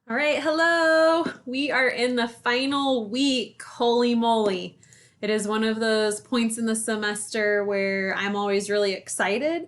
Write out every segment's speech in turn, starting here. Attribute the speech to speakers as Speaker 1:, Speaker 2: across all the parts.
Speaker 1: All right, hello. We are in the final week. Holy moly. It is one of those points in the semester where I'm always really excited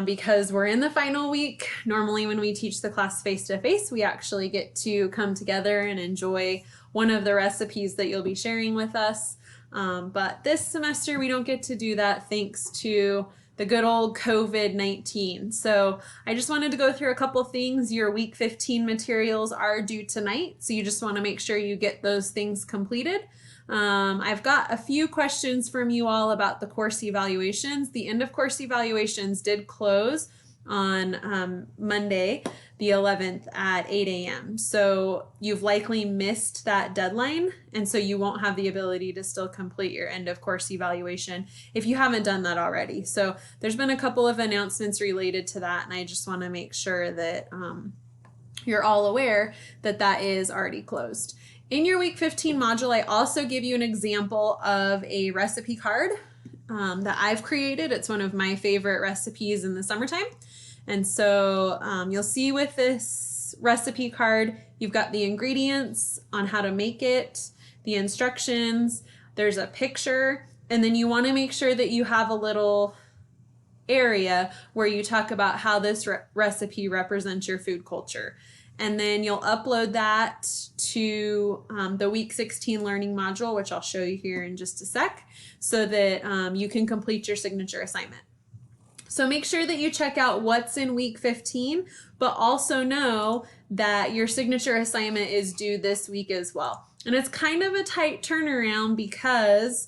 Speaker 1: because we're in the final week. Normally, when we teach the class face to face, we actually get to come together and enjoy one of the recipes that you'll be sharing with us. But this semester, we don't get to do that thanks to the good old COVID-19. So I just wanted to go through a couple things. Your week 15 materials are due tonight, so you just want to make sure you get those things completed. I've got a few questions from you all about the course evaluations. The end of course evaluations did close on Monday, the 11th at 8 a.m. So you've likely missed that deadline, and so you won't have the ability to still complete your end of course evaluation if you haven't done that already. So there's been a couple of announcements related to that, and I just want to make sure that you're all aware that that is already closed. In your week 15 module, I also give you an example of a recipe card that I've created. It's one of my favorite recipes in the summertime. And so you'll see with this recipe card, you've got the ingredients on how to make it, the instructions, there's a picture, and then you want to make sure that you have a little area where you talk about how this recipe represents your food culture. And then you'll upload that to the week 16 learning module, which I'll show you here in just a sec, so that you can complete your signature assignment. So make sure that you check out what's in week 15, but also know that your signature assignment is due this week as well. And it's kind of a tight turnaround because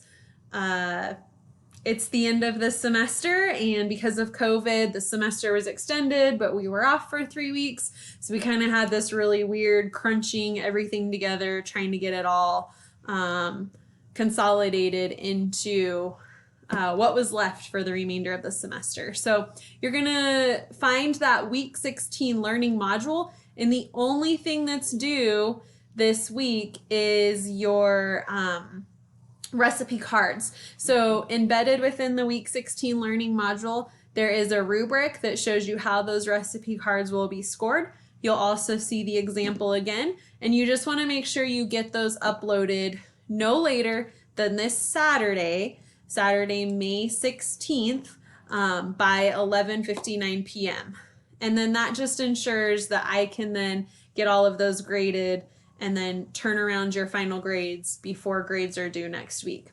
Speaker 1: it's the end of the semester, and because of COVID, the semester was extended, but we were off for 3 weeks. So we kind of had this really weird crunching everything together, trying to get it all consolidated into what was left for the remainder of the semester. So you're gonna find that week 16 learning module, and the only thing that's due this week is your recipe cards. So embedded within the week 16 learning module, there is a rubric that shows you how those recipe cards will be scored. You'll also see the example again, and you just want to make sure you get those uploaded no later than this Saturday, May 16th by 11:59 p.m. And then that just ensures that I can then get all of those graded and then turn around your final grades before grades are due next week.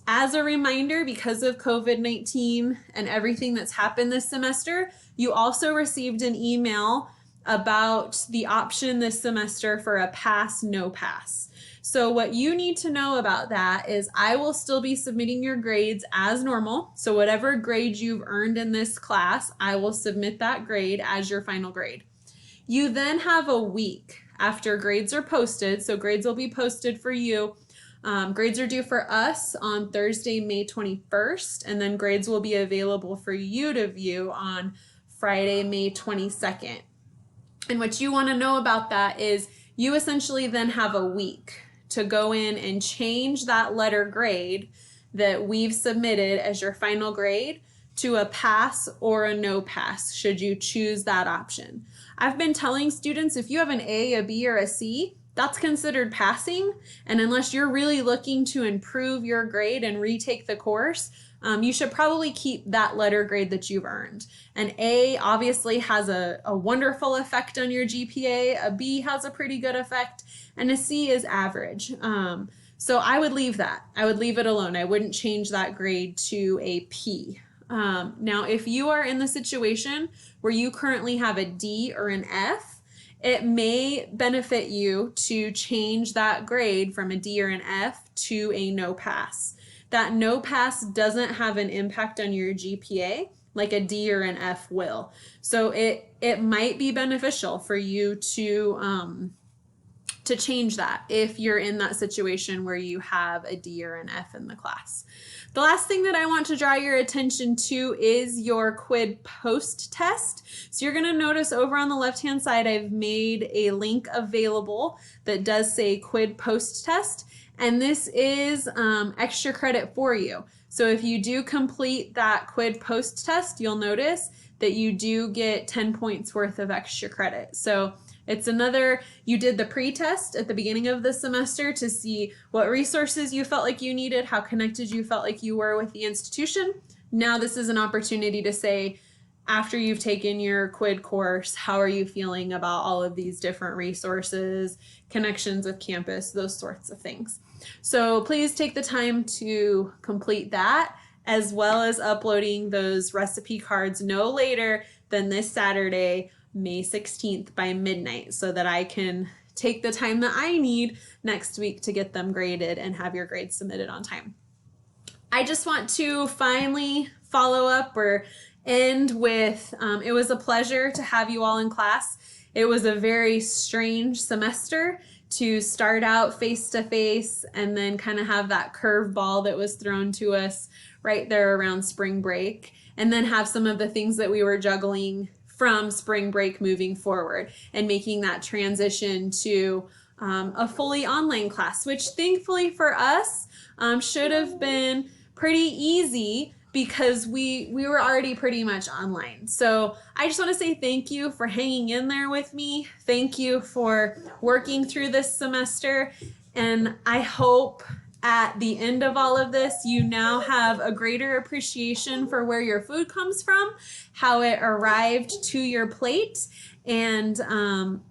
Speaker 1: As a reminder, because of COVID-19 and everything that's happened this semester, you also received an email about the option this semester for a pass, no pass. So what you need to know about that is I will still be submitting your grades as normal. So whatever grade you've earned in this class, I will submit that grade as your final grade. You then have a week after grades are posted. So grades will be posted for you. Grades are due for us on Thursday, May 21st, and then grades will be available for you to view on Friday, May 22nd. And what you want to know about that is you essentially then have a week to go in and change that letter grade that we've submitted as your final grade to a pass or a no pass, should you choose that option. I've been telling students if you have an A, a B, or a C, that's considered passing, and unless you're really looking to improve your grade and retake the course, you should probably keep that letter grade that you've earned. An A obviously has a wonderful effect on your GPA, a B has a pretty good effect, and a C is average. So I would leave that. I would leave it alone. I wouldn't change that grade to a P. Now, if you are in the situation where you currently have a D or an F, it may benefit you to change that grade from a D or an F to a no pass. That no pass doesn't have an impact on your GPA like a D or an F will. So it might be beneficial for you to change that if you're in that situation where you have a D or an F in the class. The last thing that I want to draw your attention to is your quid post test. So you're going to notice over on the left-hand side, I've made a link available that does say quid post test, and this is extra credit for you. So if you do complete that quid post test, you'll notice that you do get 10 points worth of extra credit. So You did the pre-test at the beginning of the semester to see what resources you felt like you needed, how connected you felt like you were with the institution. Now this is an opportunity to say, after you've taken your quid course, how are you feeling about all of these different resources, connections with campus, those sorts of things. So please take the time to complete that, as well as uploading those recipe cards no later than this Saturday, May 16th by midnight, so that I can take the time that I need next week to get them graded and have your grades submitted on time. I just want to finally follow up or end with, it was a pleasure to have you all in class. It was a very strange semester to start out face-to-face and then kind of have that curveball that was thrown to us right there around spring break, and then have some of the things that we were juggling from spring break moving forward and making that transition to a fully online class, which thankfully for us should have been pretty easy, because we were already pretty much online. So I just want to say thank you for hanging in there with me. Thank you for working through this semester. And I hope at the end of all of this, you now have a greater appreciation for where your food comes from, how it arrived to your plate, and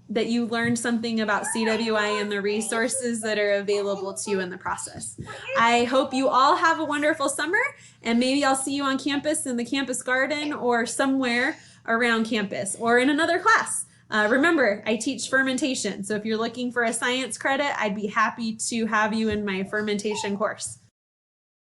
Speaker 1: that you learned something about CWI and the resources that are available to you in the process. I hope you all have a wonderful summer, and maybe I'll see you on campus in the campus garden or somewhere around campus or in another class. Remember, I teach fermentation, so if you're looking for a science credit, I'd be happy to have you in my fermentation course.